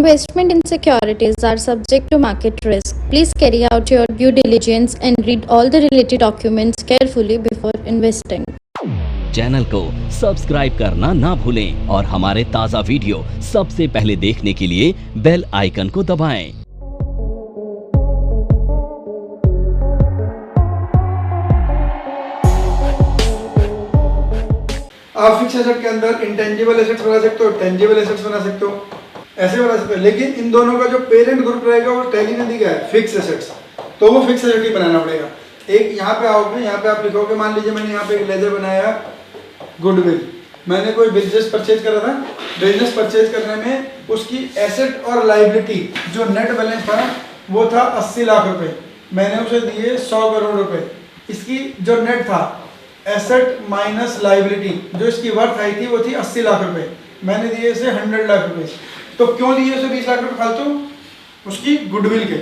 Investment in securities are subject to market risk. Please carry out your due diligence and read all the related documents carefully before investing. Channel को subscribe करना ना भूलें और हमारे ताज़ा video सबसे पहले देखने के लिए बेल आइकन को दबाएं। आप फिक्स एसेट के अंदर इंटेंजिबल एसेट्स बना सकते हो, टेंजिबल एसेट्स बना सकते हो, ऐसे बना सकते हो। लेकिन इन दोनों का जो पेरेंट ग्रुप रहेगा वो टैली ने दिया है फिक्स एसेट्स, तो वो फिक्स एसेट ही बनाना पड़ेगा। एक यहाँ पे आओगे, यहाँ पे आप लिखोगे, मान लीजिए मैंने यहाँ पे एक लेजर बनाया गुडविल, मैंने कोई बिजनेस परचेज करा था। बिजनेस परचेज करने में उसकी एसेट और लाइबिलिटी जो नेट बैलेंस था वो था 80 लाख रुपए, मैंने उसे दिए 100 करोड़ रुपए। इसकी जो नेट था एसेट माइनस लाइबिलिटी जो इसकी वर्थ आई थी वो थी 80 लाख रुपए, मैंने दिए इसे 100 लाख रुपए। तो क्यों दिए उसे 20 लाख रुपए फालतू? उसकी गुडविल के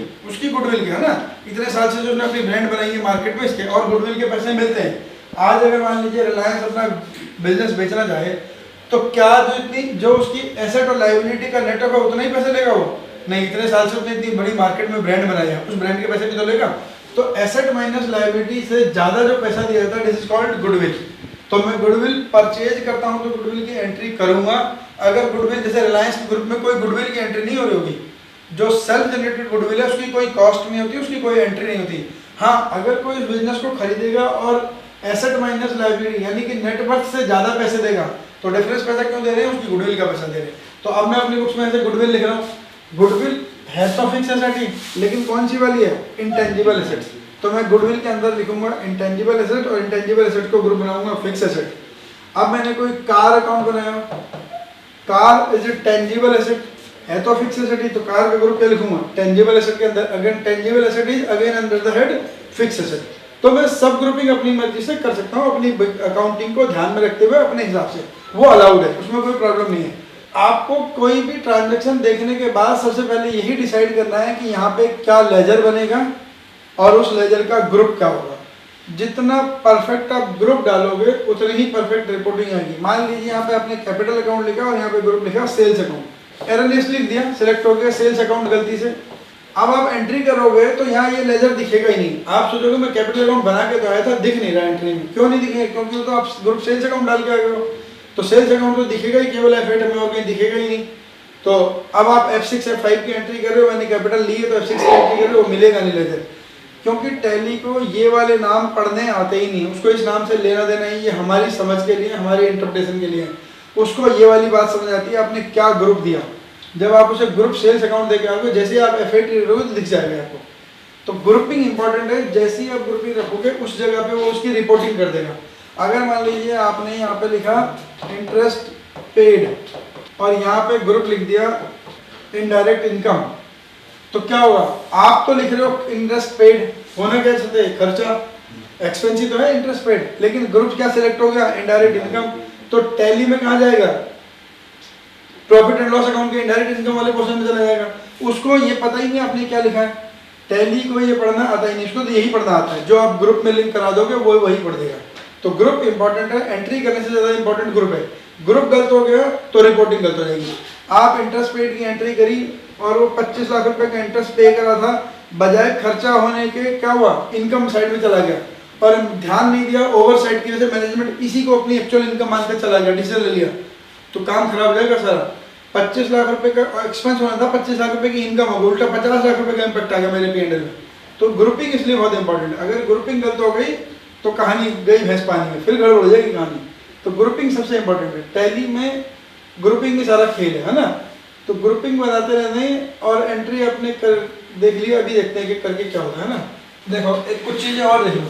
है ना, इतने साल से जो उसने अपनी ब्रांड बनाई है मार्केट में, इसके और गुडविल के पैसे मिलते हैं। आज अगर मान लीजिए रिलायंस अपना बिजनेस बेचना चाहे तो क्या जो उसकी एसेट और लाइबिलिटी का नेट होगा उतना ही पैसे लेगा वो? नहीं, इतने साल से उसने इतनी बड़ी मार्केट में ब्रांड बनाई है, उस ब्रांड के पैसे भी तो लेगा। तो एसेट माइनस लाइबिलिटी से ज्यादा जो पैसा दिया जाता है दिस इज कॉल्ड गुडविल। तो मैं गुडविल परचेज करता हूं तो गुडविल की एंट्री करूंगा। अगर गुडविल जैसे रिलायंस के ग्रुप में कोई गुडविल की एंट्री नहीं हो रही होगी, जो सेल्फ जनरेटेड गुडविल है उसकी कोई कॉस्ट नहीं होती, उसकी कोई एंट्री नहीं होती। हाँ, अगर कोई इस बिजनेस को खरीदेगा और एसेट माइनस लाइबिलिटी यानी कि नेटवर्थ से ज्यादा पैसे देगा तो डिफरेंस पैसा क्यों दे रहे हैं? उसकी गुडविल का पैसा दे रहे हैं। तो अब मैं अपनी बुक्स में ऐसे गुडविल लिख रहा हूँ। गुडविल है तो फिक्स एसेट ही, लेकिन कौन सी वाली है? Intangible assets. तो मैं गुडविल के अंदर लिखूंगा इंटेंजिबल एसेट और इंटेंजिबल एसेट को ग्रुप बनाऊंगा फिक्स एसेट। अब मैंने कोई कार अकाउंट बनाया, car is a tangible asset, है तो फिक्स एसेट ही, तो कार का ग्रुप क्या लिखूंगा? टेंजिबल एसेट के अंदर again tangible asset is again under the head fix asset. तो मैं सब ग्रुपिंग अपनी मर्जी से कर सकता हूँ, अपनी अकाउंटिंग को ध्यान में रखते हुए अपने हिसाब से, वो अलाउड है, उसमें कोई प्रॉब्लम नहीं है। आपको कोई भी ट्रांजैक्शन देखने के बाद सबसे पहले यही डिसाइड करना है कि यहाँ पे क्या लेजर बनेगा और उस लेजर का ग्रुप क्या होगा। जितना परफेक्ट आप ग्रुप डालोगे उतनी ही परफेक्ट रिपोर्टिंग आएगी। मान लीजिए यहाँ पे आपने कैपिटल अकाउंट लिखा और यहाँ पे ग्रुप लिखा सेल्स अकाउंट, एररलेस लिख दिया, सिलेक्ट हो गया सेल्स अकाउंट गलती से। अब आप एंट्री करोगे तो यहाँ ये लेजर दिखेगा ही नहीं। आप सोचोगे मैं कैपिटल अकाउंट बना के तो आया था, दिख नहीं रहा एंट्री में। क्यों नहीं दिखेगा? क्योंकि तो आप ग्रुप सेल्स अकाउंट डाल के आ गए हो, तो सेल्स अकाउंट तो दिखेगा ही, केवल F8 में हो गई, दिखेगा ही नहीं। तो अब आप F6 F5 की एंट्री कर रहे हो, मैंने कैपिटल ली है तो F6 की एंट्री कर रहे हो, वो मिलेगा नहीं लेजर, क्योंकि टैली को ये वाले नाम पढ़ने आते ही नहीं। उसको इस नाम से लेना देना ही, ये हमारी समझ के लिए, हमारे इंटरप्रिटेशन के लिए। उसको ये वाली बात समझ आती है आपने क्या ग्रुप दिया। जब आप उसे ग्रुप सेल्स अकाउंट देके आओगे, जैसे ही आप F8 रखोगे तो दिख जाएगा आपको। तो ग्रुपिंग इंपॉर्टेंट है, जैसे ही आप ग्रुपिंग रखोगे उस जगह पे वो उसकी रिपोर्टिंग कर देगा। अगर मान लीजिए आपने यहाँ पे लिखा इंटरेस्ट पेड और यहाँ पे ग्रुप लिख दिया इनडायरेक्ट इनकम, तो क्या होगा? आप तो लिख रहे हो इंटरेस्ट पेड, होना क्या चाहते हैं? खर्चा, एक्सपेंस ही तो है इंटरेस्ट पेड, लेकिन ग्रुप क्या सिलेक्ट हो गया? Indirect income. तो टैली में कहाँ जाएगा? प्रॉफिट एंड लॉस अकाउंट के इनडायरेक्ट इनकम वाले पोर्शन में चला जाएगा। उसको ये पता ही नहीं आपने क्या लिखा है, टैली को ये पढ़ना आता ही नहीं, उसको तो यही पढ़ना आता है। जो आप ग्रुप में लिंक करा दोगे वो वही पढ़ देगा। तो ग्रुप इंपॉर्टेंट है, एंट्री करने से ज्यादा इंपॉर्टेंट ग्रुप है। ग्रुप गलत हो गया तो रिपोर्टिंग गलत हो जाएगी। आप इंटरेस्ट पेड की एंट्री करी और वो 25 लाख रुपए का इंटरेस्ट पे करा था, बजाय खर्चा होने के क्या हुआ? इनकम साइड में चला गया और ध्यान नहीं दिया, ओवर साइड की वजह से मैनेजमेंट इसी को अपनी एक्चुअल इनकम मानकर चला गया, डिसीजन ले लिया, तो काम खराब हो जाएगा सारा। 25 लाख रुपए का एक्सपेंस होना था, 25 लाख रुपए की इनकम होगा, उल्टा 50 लाख रुपए का इम्पैक्ट आ गया मेरे P&L में। तो ग्रुपिंग इसलिए बहुत इंपॉर्टेंट है। अगर ग्रुपिंग गलत हो गई तो कहानी गई भैंस पानी में, फिर गड़बड़ हो जाएगी कहानी। तो ग्रुपिंग सबसे इंपॉर्टेंट है। टैली में ग्रुपिंग में सारा खेल है ना। तो ग्रुपिंग बनाते रहते हैं और एंट्री अपने कर देख लिया, अभी देखते हैं कि करके क्या होता है ना। देखो एक कुछ चीजें और देख लो।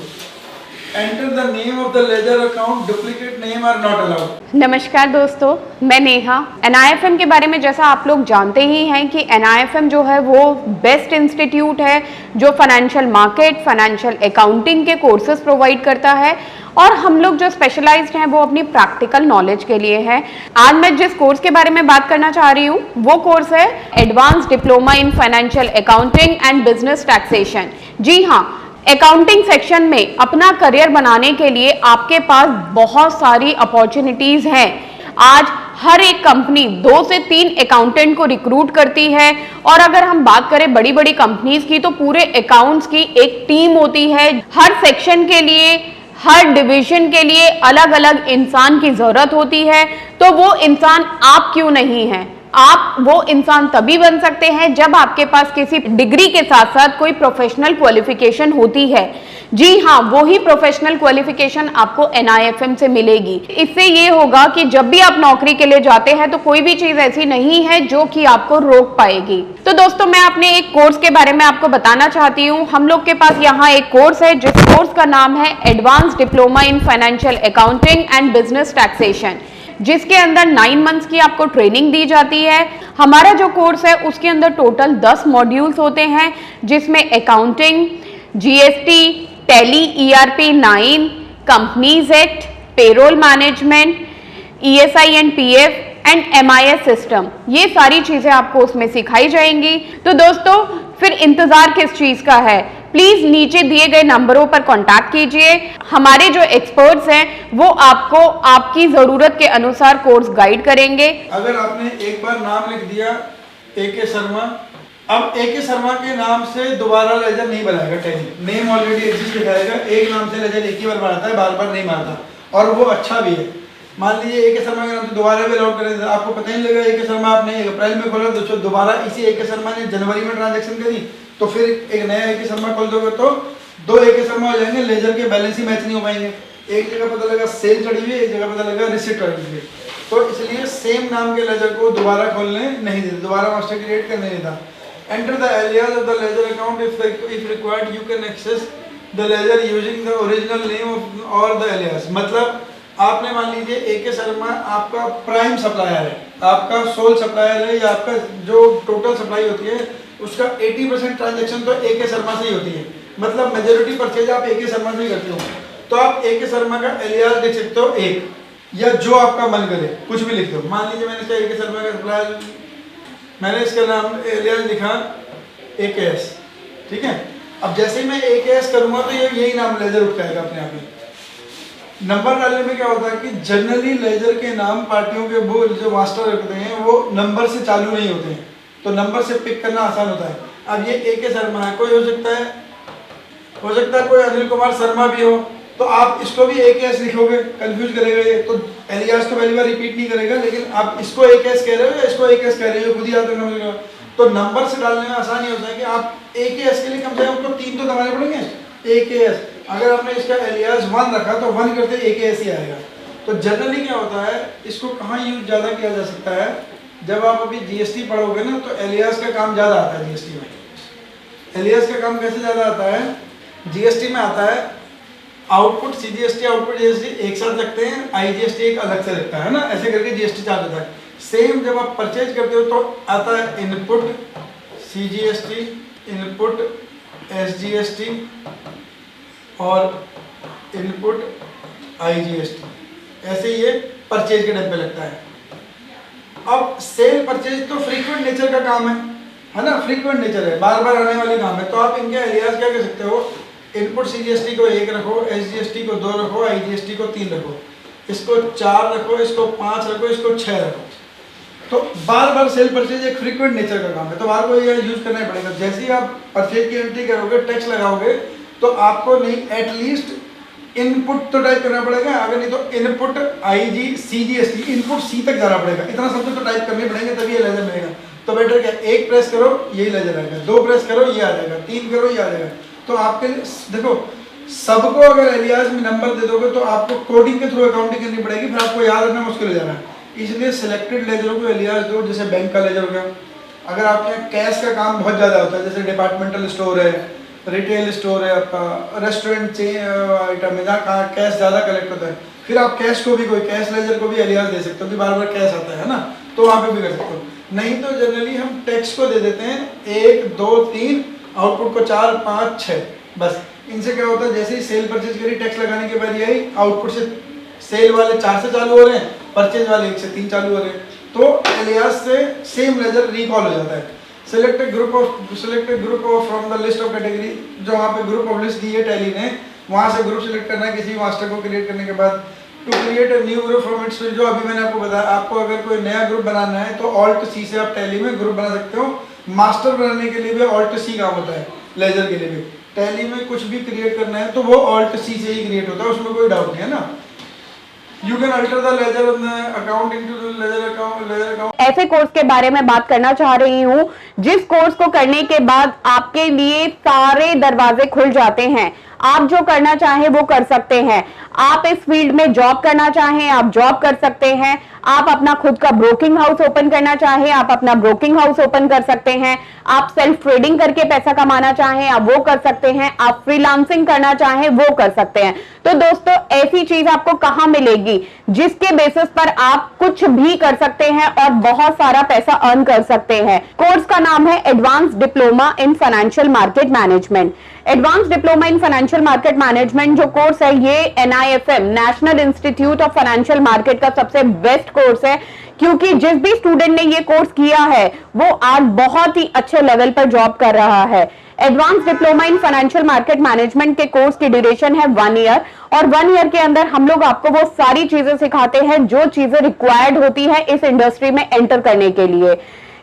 Enter the name of the ledger account, duplicate name are not allowed. नमस्कार दोस्तों, मैं नेहा। NIFM के बारे में जैसा आप लोग जानते ही हैं कि NIFM जो है वो बेस्ट इंस्टीट्यूट है जो फाइनेंशियल मार्केट, फाइनेंशियल अकाउंटिंग के कोर्सेज प्रोवाइड करता है और हम लोग जो स्पेशलाइज्ड हैं वो अपनी प्रैक्टिकल नॉलेज के लिए है। आज मैं जिस कोर्स के बारे में बात करना चाह रही हूँ वो कोर्स है advance diploma in financial accounting and business taxation. जी हाँ, अकाउंटिंग सेक्शन में अपना करियर बनाने के लिए आपके पास बहुत सारी अपॉर्चुनिटीज हैं। आज हर एक कंपनी 2 से 3 अकाउंटेंट को रिक्रूट करती है। और अगर हम बात करें बड़ी बड़ी कंपनीज की, तो पूरे अकाउंट्स की एक टीम होती है। हर सेक्शन के लिए, हर डिवीजन के लिए अलग अलग इंसान की जरूरत होती है। तो वो इंसान आप क्यों नहीं है? आप वो इंसान तभी बन सकते हैं जब आपके पास किसी डिग्री के साथ साथ कोई प्रोफेशनल क्वालिफिकेशन होती है। जी हाँ, वो ही प्रोफेशनल क्वालिफिकेशन आपको NIFM से मिलेगी। इससे ये होगा कि जब भी आप नौकरी के लिए जाते हैं तो कोई भी चीज ऐसी नहीं है जो कि आपको रोक पाएगी। तो दोस्तों, मैं अपने एक कोर्स के बारे में आपको बताना चाहती हूँ। हम लोग के पास यहाँ एक कोर्स है जिस कोर्स का नाम है advance diploma in financial accounting and business taxation, जिसके अंदर 9 मंथ्स की आपको ट्रेनिंग दी जाती है। हमारा जो कोर्स है उसके अंदर टोटल 10 मॉड्यूल्स होते हैं, जिसमें accounting, GST, tally, ERP 9, companies act, payroll management, ESI and PF and MIS system, ये सारी चीजें आपको उसमें सिखाई जाएंगी। तो दोस्तों, फिर इंतजार किस चीज का है? प्लीज नीचे दिए गए नंबरों पर कांटेक्ट कीजिए। हमारे जो एक्सपर्ट्स हैं वो आपको आपकी जरूरत के अनुसार कोर्स गाइड करेंगे। अगर आपने एक बार नाम लिख दिया AK शर्मा, अब AK शर्मा के नाम से दोबारा लेजर नहीं बनाएगा टैली। नेम ऑलरेडी एग्जिस्ट दिखाएगा, एक नाम से लेजर एक ही बार बनाता है, बार बार नहीं मारता, और वो अच्छा भी है। मान लीजिए AK शर्मा के नाम से दोबारा भी अलाउड करें, आपको पता ही नहीं लगेगा AK शर्मा आपने अप्रैल में खोला, तो दोबारा इसी AK शर्मा ने जनवरी में ट्रांजैक्शन करी, तो फिर एक नया AK शर्मा खोल दोगे तो 2 AK शर्मा हो जाएंगे, लेजर के बैलेंस ही मैच नहीं हो पाएंगे। एक जगह पता लगा सेल चढ़ी हुई है, एक जगह पता लगा रिसिप्ट चढ़ी हुई है, तो इसलिए सेम नाम के लेजर को दोबारा खोलने नहीं देते, दोबारा मास्टर क्रिएट करने नहीं देता। Enter the alias of the ledger account if required you can access the ledger using the original name of or the alias। मतलब आपने मान लीजिए AK शर्मा आपका प्राइम सप्लायर है, आपका सोल सप्लायर है, या आपका जो टोटल सप्लाई होती है उसका 80% ट्रांजैक्शन तो AK शर्मा से ही होती है, मतलब मेजोरिटी परचेज आप AK शर्मा से ही करते हो। तो आप AK शर्मा का एलियास लिख सकते हो एक, या जो आपका मन करे कुछ भी लिख दो। मान लीजिए मैंने इसका AK शर्मा का सप्लायर, मैंने इसका नाम एलियास लिखा AKS, ठीक है। अब जैसे ही मैं AKS करूंगा तो यही नाम लेजर उठ जाएगा अपने आप ही। नंबर डालने में क्या होता है कि जनरली लेजर के नाम पार्टियों के वो जो मास्टर रखते हैं वो नंबर से चालू नहीं होते हैं, तो नंबर से पिक करना आसान होता है। अब ये AK शर्मा है, कोई हो सकता है कोई अनिल कुमार शर्मा भी हो, तो आप इसको भी AKS लिखोगे, कंफ्यूज करेगा ये, तो एलियास तो पहली बार रिपीट नहीं करेगा, लेकिन आप इसको AKS कह रहे हो या इसको AKS कह रहे हो, खुद ही याद रखना पड़ेगा। तो नंबर से डालने में आसानी होता है कि आप AKS के लिए कम से कम आपको 3 तो दबाने पड़ेंगे। AKS, अगर आपने इसका एलियास 1 रखा तो 1 करते AKS ही आएगा। तो जनरली क्या होता है, इसको कहाँ यूज ज़्यादा किया जा सकता है, जब आप अभी GST पढ़ोगे ना तो एलियास का काम ज़्यादा आता है GST में। एलियास का काम कैसे ज़्यादा आता है, GST में आता है आउटपुट CGST आउटपुट GST एक साथ रखते हैं, IGST एक अलग से रखता है ना, ऐसे करके GST चार्ज होता है। सेम जब आप परचेज करते हो तो आता है इनपुट CGST, इनपुट SGST और इनपुट IGST, ऐसे ये परचेज के डब्बे लगता है। अब सेल परचेज तो फ्रीक्वेंट नेचर का काम है ना, फ्रीक्वेंट नेचर है, बार बार आने वाले काम है, तो आप इनके एलियास क्या कर सकते हो, इनपुट CGST को 1 रखो, SGST को 2 रखो, IGST को 3 रखो, इसको 4 रखो, इसको 5 रखो, इसको 6 रखो। तो बार बार सेल परचेज एक फ्रीक्वेंट नेचर का काम है, तो बार को ये यूज करना ही पड़ेगा। जैसे ही आप परचेज की एंट्री करोगे, टैक्स लगाओगे, तो आपको नहीं एटलीस्ट इनपुट तो टाइप करना पड़ेगा, अगर नहीं तो इनपुट CGST इनपुट C तक जाना पड़ेगा, इतना सब तो टाइप करने पड़ेंगे तभी ये लेजर मिलेगा। तो बेटर क्या, 1 प्रेस करो यही लेजर आएगा, 2 प्रेस करो ये आ जाएगा, 3 करो ये आ जाएगा। तो आपके देखो सबको अगर एलियास में नंबर दे दोगे तो आपको कोडिंग के थ्रू अकाउंटिंग करनी पड़ेगी, फिर आपको याद रखना मुश्किल हो जाना है। इसलिए सिलेक्टेड लेजरों को एलियास दो, जैसे बैंक का लेजर हो गया। अगर आपके यहाँ कैश का काम बहुत ज़्यादा होता है, जैसे डिपार्टमेंटल स्टोर है, रिटेल स्टोर है, आपका रेस्टोरेंट चेन आइटम है जहाँ कैश ज़्यादा कलेक्ट होता है, फिर आप कैश को भी कोई कैश लेजर को भी एलियास दे सकते हो कि बार बार कैश आता है ना, तो वहाँ पे भी कर सकते हो। नहीं तो जनरली हम टैक्स को दे देते हैं 1 2 3, आउटपुट को 4 5 6, बस। इनसे क्या होता है, जैसे ही सेल परचेज करी टैक्स लगाने के बाद यही आउटपुट से सेल वाले 4 से चालू हो रहे हैं, परचेज वाले 1 से 3 चालू हो रहे हैं, तो एलियास से सेम लेजर रिकॉल हो जाता है। Select group of from the list of category, जो वहाँ पे ग्रुप ऑफ लिस्ट दी है टैली ने, वहाँ से ग्रुप सेलेक्ट करना है किसी मास्टर को क्रिएट करने के बाद। To create a new group from its, जो अभी मैंने आपको बताया, आपको अगर कोई नया ग्रुप बनाना है तो ऑल्ट सी से आप टैली में ग्रुप बना सकते हो। मास्टर बनाने के लिए भी ऑल्ट सी काम होता है, लेजर के लिए भी। टैली में कुछ भी क्रिएट करना है तो वो ऑल्ट सी से ही क्रिएट होता है, उसमें कोई डाउट नहीं है ना। You can alter the ledger account into the ledger account। ऐसे कोर्स के बारे में बात करना चाह रही हूँ जिस कोर्स को करने के बाद आपके लिए सारे दरवाजे खुल जाते हैं। आप जो करना चाहें वो कर सकते हैं। आप इस फील्ड में जॉब करना चाहें, आप जॉब कर सकते हैं। आप अपना खुद का ब्रोकिंग हाउस ओपन करना चाहें, आप अपना ब्रोकिंग हाउस ओपन कर सकते हैं। आप सेल्फ ट्रेडिंग करके पैसा कमाना चाहें, आप वो कर सकते हैं। आप फ्रीलांसिंग करना चाहें, वो कर सकते हैं। तो दोस्तों, ऐसी चीज आपको कहां मिलेगी जिसके बेसिस पर आप कुछ भी कर सकते हैं और बहुत सारा पैसा अर्न कर सकते हैं। कोर्स का नाम है advance diploma in financial market management. Advance diploma in financial market management जो कोर्स है, ये NIFM national institute of financial market का सबसे बेस्ट कोर्स है, क्योंकि जिस भी स्टूडेंट ने ये कोर्स किया है वो आज बहुत ही अच्छे लेवल पर जॉब कर रहा है। Advance diploma in financial market management के कोर्स की ड्यूरेशन है 1 ईयर, और 1 ईयर के अंदर हम लोग आपको वो सारी चीजें सिखाते हैं जो चीजें रिक्वायर्ड होती है इस इंडस्ट्री में एंटर करने के लिए।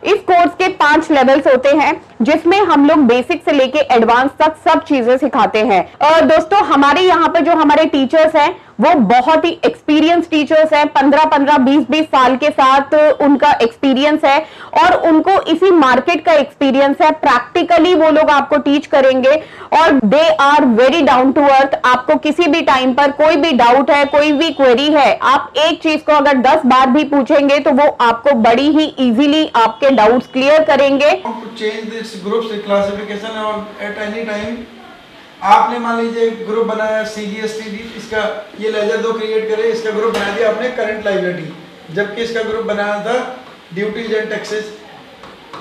इस कोर्स के 5 लेवल्स होते हैं जिसमें हम लोग बेसिक से लेके एडवांस तक सब चीजें सिखाते हैं। और दोस्तों, हमारे यहाँ पे जो हमारे टीचर्स हैं वो बहुत ही एक्सपीरियंस टीचर्स हैं। 15-15, 20-20 साल के साथ उनका एक्सपीरियंस है और उनको इसी मार्केट का एक्सपीरियंस है। प्रैक्टिकली वो लोग आपको टीच करेंगे और they are very down to earth. आपको किसी भी टाइम पर कोई भी डाउट है, कोई भी क्वेरी है, आप एक चीज को अगर 10 बार भी पूछेंगे तो वो आपको बड़ी ही इजीली आपके डाउट्स क्लियर करेंगे। चेंज दिस ग्रुप्स क्लासिफिकेशन और एट एनी टाइम आपने मान लीजिए ग्रुप बनाया CGST, इसका ये लेजर 2 क्रिएट करे, इसका ग्रुप बना दिया आपने करंट लायबिलिटी, जबकि इसका ग्रुप बनाया था ड्यूटीज एंड टैक्सेस।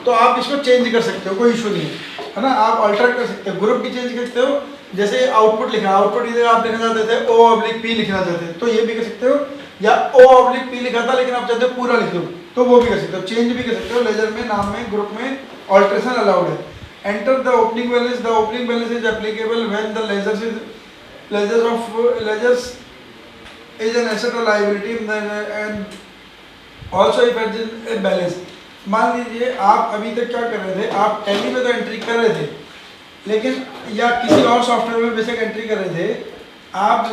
तो आप इसको चेंज कर सकते हो, कोई इशू नहीं है ना। आप अल्टर कर सकते हो, ग्रुप भी चेंज कर सकते हो। जैसे आउटपुट लिखा, आउटपुट इधर आप लिखना चाहते थे O/P लिखना चाहते थे तो ये भी कर सकते हो, या O/P लिखा था लेकिन आप चाहते हो पूरा लिख दो तो वो भी कर सकते हो, चेंज भी कर सकते हो। लेजर में, नाम में, ग्रुप में ऑल्ट्रेशन अलाउड है। Enter the opening balance. The opening balance is applicable when the ledgers is an asset or liability and also if it is a balance. मान लीजिए आप अभी तक क्या कर रहे थे, आप टैली में तो एंट्री कर रहे थे, लेकिन या किसी और सॉफ्टवेयर में बेशक एंट्री कर रहे थे, आप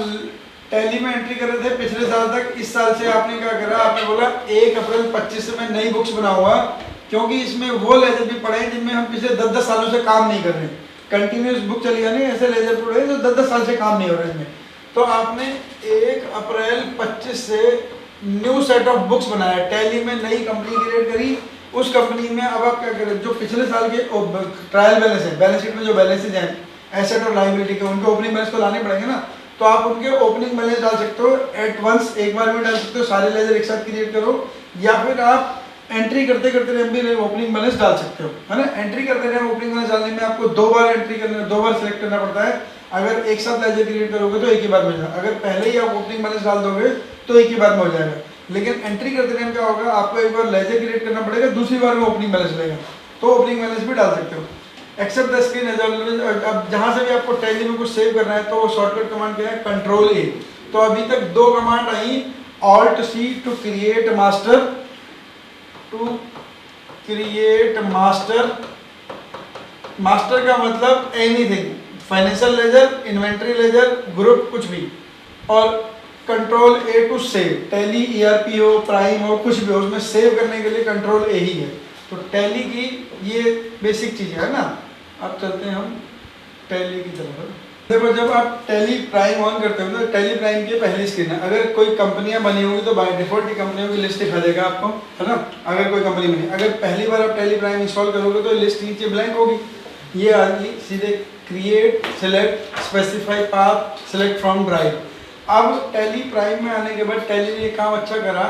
टैली में एंट्री कर रहे थे पिछले साल तक। इस साल से आपने क्या करा, आपने बोला 1 अप्रैल 25 से मैं नई बुक्स बनाऊंगा, क्योंकि इसमें वो लेजर भी पड़े हैं जिनमें हम पिछले 10-10 सालों से काम नहीं कर रहे हैं। कंटिन्यूस बुक चली जानी, ऐसे लेजर पड़े हैं जो 10-10 साल से काम नहीं हो रहे हैं इसमें। तो आपने 1 अप्रैल 25 से न्यू सेट ऑफ बुक्स बनाया, टैली में नई कंपनी क्रिएट करी। उस कंपनी में अब आप क्या करें, जो पिछले साल के ट्रायल बैलेंस है, बैलेंस शीट में जो बैलेंसेज हैं एसेट और लायबिलिटी के, उनके ओपनिंग बैलेंस को लाने पड़ेंगे ना। तो आप उनके ओपनिंग बैलेंस डाल सकते हो एट वंस, एक बार में डाल सकते हो, सारे लेजर एक साथ क्रिएट करो, या फिर आप एंट्री करते करते भी ओपनिंग बैलेंस डाल सकते हो, है ना। एंट्री करते रहे ओपनिंग बैलेंस डालने में आपको 2 बार एंट्री करना, 2 बार सेलेक्ट करना पड़ता है। अगर एक साथ लेजर क्रिएट करोगे तो एक ही बार में जाएगा, अगर पहले ही आप ओपनिंग बैलेंस डाल दोगे तो एक ही बार में हो जाएगा। लेकिन एंट्री करते टाइम क्या होगा, आपको एक बार लेजर क्रिएट करना पड़ेगा, दूसरी बार में ओपनिंग बैलेंस लेगा, तो ओपनिंग बैलेंस भी डाल सकते हो। Except the screen edge always. अब जहाँ से भी आपको टैली में कुछ सेव करना है तो शॉर्टकट कमांड क्या है, Ctrl+A। तो अभी तक 2 कमांड आई, Alt+C to create master, master का मतलब anything, financial ledger, inventory ledger, group, कुछ भी, और Ctrl+A to save. Tally ERP हो, प्राइम हो, कुछ भी हो, उसमें सेव करने के लिए Ctrl+A ही है। तो टैली की ये बेसिक चीज़ है ना। अब चलते हैं हम टैली की तरफ। देखो, जब आप टैली प्राइम ऑन करते हो तो टैली प्राइम की पहली स्क्रीन है। अगर कोई कंपनियां बनी होंगी तो बाय डिफॉल्ट की कंपनियों की लिस्ट दिखा देगा आपको, है ना। अगर कोई कंपनी बनी, अगर पहली बार आप टैली प्राइम इंस्टॉल करोगे तो लिस्ट नीचे ब्लैंक होगी, ये आ गई सीधे create, select, specify path, select from drive. अब टैली प्राइम में आने के बाद टैली ने ये काम अच्छा करा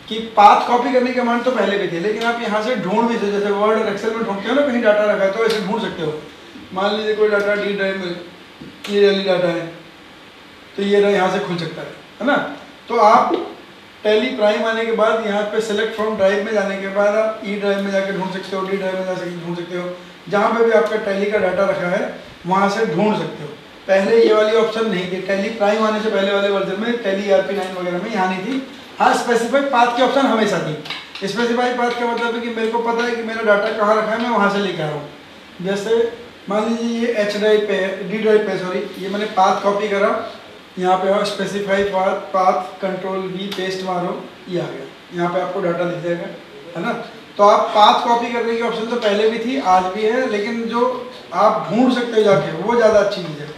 कि पाथ कॉपी करने के कमांड तो पहले भी थे, लेकिन आप यहाँ से ढूंढ भी, जैसे वर्ड और एक्सेल में ढूंढते हो ना, कहीं डाटा रखा है तो ऐसे ढूंढ सकते हो। मान लीजिए कोई डाटा डी ड्राइव में, ये वाली डाटा है तो ये यहाँ से खुल सकता है ना। तो आप टैली प्राइम आने के बाद यहाँ पे सेलेक्ट फ्रॉम ड्राइव में जाने के बाद आप ई ड्राइव में जाकर ढूंढ सकते हो, डी ड्राइव में जाकर ढूंढ सकते हो, जहाँ पे भी आपका टैली का डाटा रखा है वहाँ से ढूंढ सकते हो, पहले ये वाली ऑप्शन नहीं थी, टैली प्राइम आने से पहले वाले वर्जन में, टैली ERP 9 वगैरह में यहाँ नहीं थी। हाँ, स्पेसिफाई पाथ की ऑप्शन हमेशा थी। स्पेसिफाई पाथ का मतलब है कि मेरे को पता है कि मेरा डाटा कहाँ रखा है, मैं वहाँ से लेकर आ रहा हूँ। जैसे मान लीजिए ये H ड्राइव पे है, D ड्राइव पे सॉरी, ये मैंने पाथ कॉपी करा, यहाँ पे हो specify path, control V paste मारो, ये आ गया, यहाँ पे आपको डाटा दिख जाएगा, है ना। तो आप पाथ कॉपी करने की ऑप्शन तो पहले भी थी, आज भी है, लेकिन जो आप ढूंढ सकते हो जाके वो ज़्यादा अच्छी चीज़ है।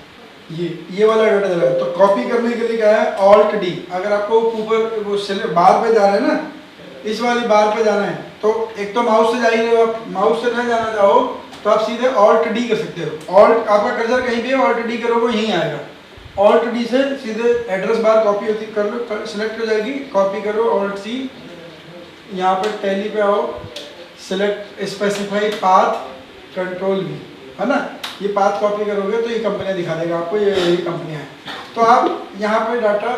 ये वाला डाटा चला है, तो कॉपी करने के लिए क्या है, Alt D। अगर आपको ऊपर वो बार पे जा रहे हैं ना, इस वाली बार पे जाना है, तो एक तो माउस से जा ही रहे हो आप, माउस से नहीं जाना चाहो तो आप सीधे Alt D कर सकते हो। Alt, आपका कर्सर कहीं भी है, Alt D करोगे यहीं आएगा। Alt D से सीधे एड्रेस बार कॉपी होती कर लो, सिलेक्ट हो जाएगी, कॉपी करो Alt C, यहाँ पर टैली पे आओ, select specify path, control V, है ना। ये पाथ कॉपी करोगे तो ये कंपनियाँ दिखा देगा आपको, ये कंपनियाँ हैं। तो आप यहाँ पे डाटा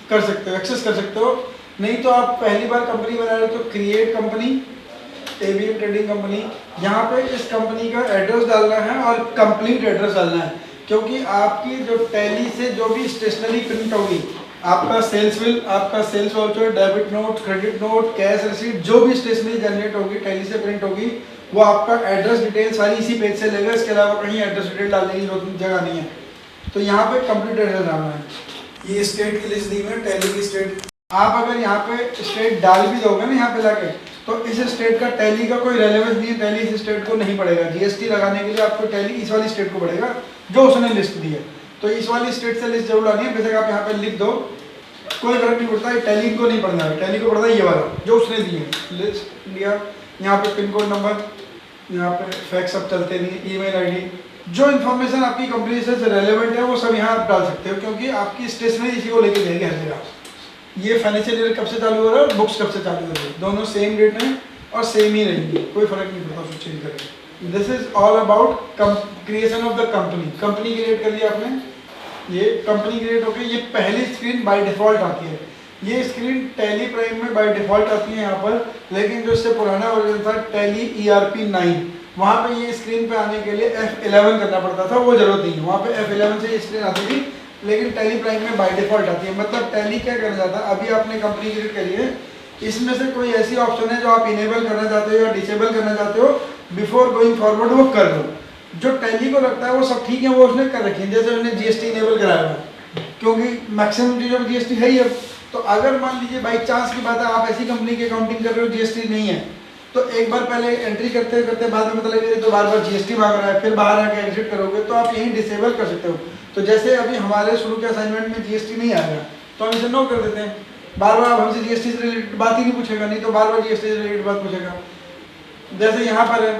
कर सकते हो, एक्सेस कर सकते हो। नहीं तो आप पहली बार कंपनी बना रहे हो तो create company, ABM trading company, यहाँ पे इस कंपनी का एड्रेस डालना है और कंप्लीट एड्रेस डालना है, क्योंकि आपकी जो टैली से जो भी स्टेशनरी प्रिंट होगी, आपका सेल्स बिल, आपका sales voucher, debit note, credit note, cash receipt, जो भी स्टेशनरी जनरेट होगी टैली से प्रिंट होगी, वो आपका एड्रेस डिटेल सारी इसी पेज से लेगा। इसके अलावा कहीं एड्रेस डिटेल डालने की जगह नहीं है। तो यहाँ पे कंप्लीट एड्रेस डालना है। ये स्टेट की लिस्ट दी है, टैली की स्टेट। आप अगर यहाँ पे स्टेट डाल भी दोगे ना यहाँ पे लाके, तो इस स्टेट का टैली का कोई रेलेवेंस नहीं है, टैली इस स्टेट को नहीं पड़ेगा। GST लगाने के लिए आपको टैली इस वाली स्टेट को पड़ेगा जो उसने लिस्ट दी है। तो इस वाली स्टेट से लिस्ट जरूर लानी है। बेशक आप यहाँ पे लिख दो, कोई फर्क नहीं पड़ता है, टैली को नहीं पढ़ना है, टैली को पढ़ना है ये वाला जो उसने दी है। लिस्ट लिया, यहाँ पे पिन कोड नंबर, यहाँ पे फैक्स अब चलते नहीं, ईमेल आईडी, जो इन्फॉर्मेशन आपकी कंपनी से रेलेवेंट है वो सब यहाँ आप डाल सकते हो, क्योंकि आपकी स्टेशनरी इसी को लेके जाएगी हर जगह। ये फाइनेंशियल ईयर कब से चालू हो रहा है, बुक्स कब से चालू हो रही है, दोनों सेम डेट हैं और सेम ही रहेंगी, कोई फर्क नहीं पड़ता उसको चेंज करेंगे। This is all about creation of the company. Company create कर लिया आपने, ये कंपनी क्रिएट होकर ये पहली स्क्रीन बाय डिफॉल्ट आती है। ये स्क्रीन टैली प्राइम में बाय डिफॉल्ट आती है यहाँ पर, लेकिन जो इससे पुराना वर्जन था टैली ERP 9, वहाँ पे ये स्क्रीन पे आने के लिए F11 करना पड़ता था, वो जरूरत नहीं है। वहाँ पे F11 से ये स्क्रीन आती थी, लेकिन टैली प्राइम में बाय डिफॉल्ट आती है। मतलब टैली क्या करना चाहता है, अभी आपने कंपनी क्रिएट करी है, इसमें से कोई ऐसी ऑप्शन है जो आप इनेबल करना चाहते हो या डिसेबल करना चाहते हो, बिफोर गोइंग फॉरवर्ड वो कर दो। जो टैली को लगता है वो सब ठीक है, वो उसने कर रखी है। जैसे उसने GST इनेबल कराया हुआ, क्योंकि मैक्सिमम चीज़ों में GST है ही है। तो अगर मान लीजिए बाई चांस की बात है, आप ऐसी कंपनी की अकाउंटिंग कर रहे हो GST नहीं है, तो एक बार पहले एंट्री करते करते बाद में मतलब ये तो बार बार GST मांग रहा है, फिर बाहर आके एग्जिट करोगे, तो आप यहीं डिसेबल कर सकते हो। तो जैसे अभी हमारे शुरू के असाइनमेंट में GST नहीं आएगा तो हम इसे नो कर देते हैं। बार बार हमसे GST से रिलेटेड बात ही नहीं पूछेगा, नहीं तो बार बार GST से रिलेटेड बात पूछेगा। जैसे यहाँ पर है,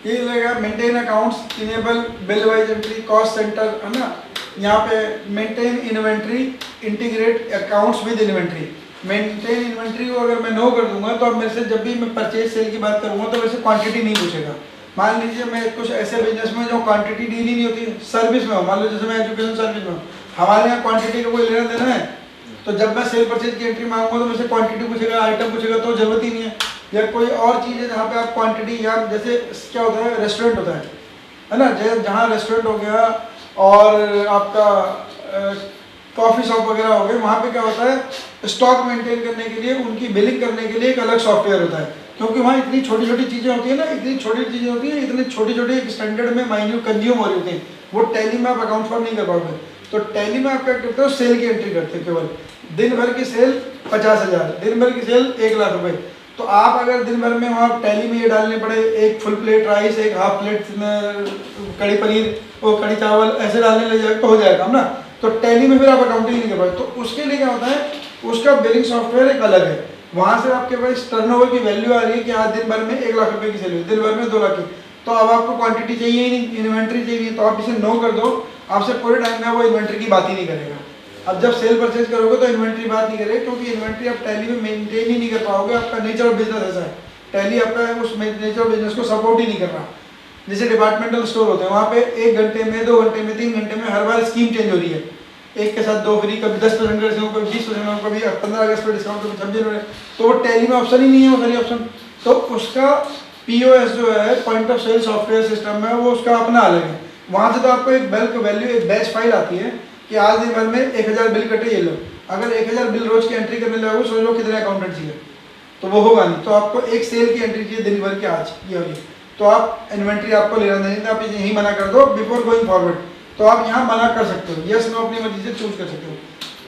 ये लगेगा maintain accounts, enable bill wise entry, cost centre, है ना। यहाँ पे maintain inventory, integrate accounts with inventory. Maintain inventory को अगर मैं नो कर दूंगा तो अब मेरे से जब भी मैं परचेज सेल की बात करूंगा तो मेरे से क्वांटिटी नहीं पूछेगा। मान लीजिए मैं कुछ ऐसे बिजनेस में जो क्वांटिटी डील ही नहीं होती, सर्विस में हो, मान लो जैसे मैं एजुकेशन सर्विस में हूँ, हमारे यहाँ क्वांटिटी का कोई लेना देना है, तो जब मैं सेल परचेज की एंट्री मांगूंगा तो मेरे से क्वांटिटी पूछेगा, आइटम पूछेगा, तो जरूरत ही नहीं है। या कोई और चीज़ है जहाँ पे आप क्वांटिटी, या जैसे क्या होता है, रेस्टोरेंट होता है ना, जहाँ रेस्टोरेंट हो गया और आपका कॉफ़ी शॉप वगैरह हो गए, वहाँ पे क्या होता है, स्टॉक मेंटेन करने के लिए, उनकी बिलिंग करने के लिए एक अलग सॉफ्टवेयर होता है, क्योंकि वहाँ इतनी छोटी छोटी चीज़ें होती है ना, इतनी छोटी चीज़ें होती है, इतनी छोटी छोटी एक स्टैंडर्ड में माइन्यूट कंज्यूम हो रही होती हैं, वो टैली में आप अकाउंट फॉर्म नहीं कर पाओगे। तो टैली में आप क्या करते हो, सेल की एंट्री करते हो, केवल दिन भर की सेल 50,000, दिन भर की सेल 1 लाख रुपए। तो आप अगर दिन भर में वहाँ टैली में ये डालने पड़े, एक फुल प्लेट राइस, एक हाफ प्लेट कड़ी पनीर, वो कड़ी चावल ऐसे डालने लग जाएगा तो हो जाएगा ना। तो टैली में फिर आप अकाउंटिंग नहीं कर पाए, तो उसके लिए क्या होता है, उसका बिलिंग सॉफ्टवेयर एक अलग है। वहाँ से आपके पास टर्नओवर की वैल्यू आ रही है कि आज दिन भर में 1 लाख रुपए की सेल हुई, दिन भर में 2 लाख की, तो अब आपको क्वांटिटी चाहिए ही नहीं, इन्वेंट्री चाहिए, तो आप इसे नो कर दो, आपसे पूरे टाइम में वो इन्वेंट्री की बात ही नहीं करेगा। अब जब सेल परचेज करोगे तो इन्वेंट्री बात नहीं करेगा, क्योंकि इन्वेंट्री आप टैली में मेंटेन ही नहीं कर पाओगे, आपका नेचर ऑफ बिजनेस ऐसा है, टैली आपका उस नेचर ऑफ बिजनेस को सपोर्ट ही नहीं कर रहा। जैसे डिपार्टमेंटल स्टोर होते हैं, वहाँ पे 1 घंटे में, 2 घंटे में, 3 घंटे में हर बार स्कीम चेंज हो रही है, एक के साथ 2 फ्री, कभी 10% का डिस्काउंट, कभी 20%, कभी 15 अगस्त पर डिस्काउंट, कभी 26 जनवरी, तो वो टैली में ऑप्शन ही नहीं है वो सारी ऑप्शन। तो उसका POS जो है, point of sale software system में, वो उसका अपना अलग है, वहाँ से तो आपको एक बल्क वैल्यू, एक बैच फाइल आती है कि आज दिन भर में 1000 बिल कटे, ये लो। अगर 1000 बिल रोज की एंट्री करने लगोगे, सोच लो कितने अकाउंटेंट चाहिए, तो वो होगा नहीं। तो आपको एक सेल की एंट्री चाहिए दिन भर की, आज ये होगी, तो आप इन्वेंट्री आपको लेना नहीं, आप यही मना कर दो बिफोर गोइंग फॉरवर्ड। तो आप यहाँ मना कर सकते हो, यस नो अपनी मर्जी से चूज कर सकते हो।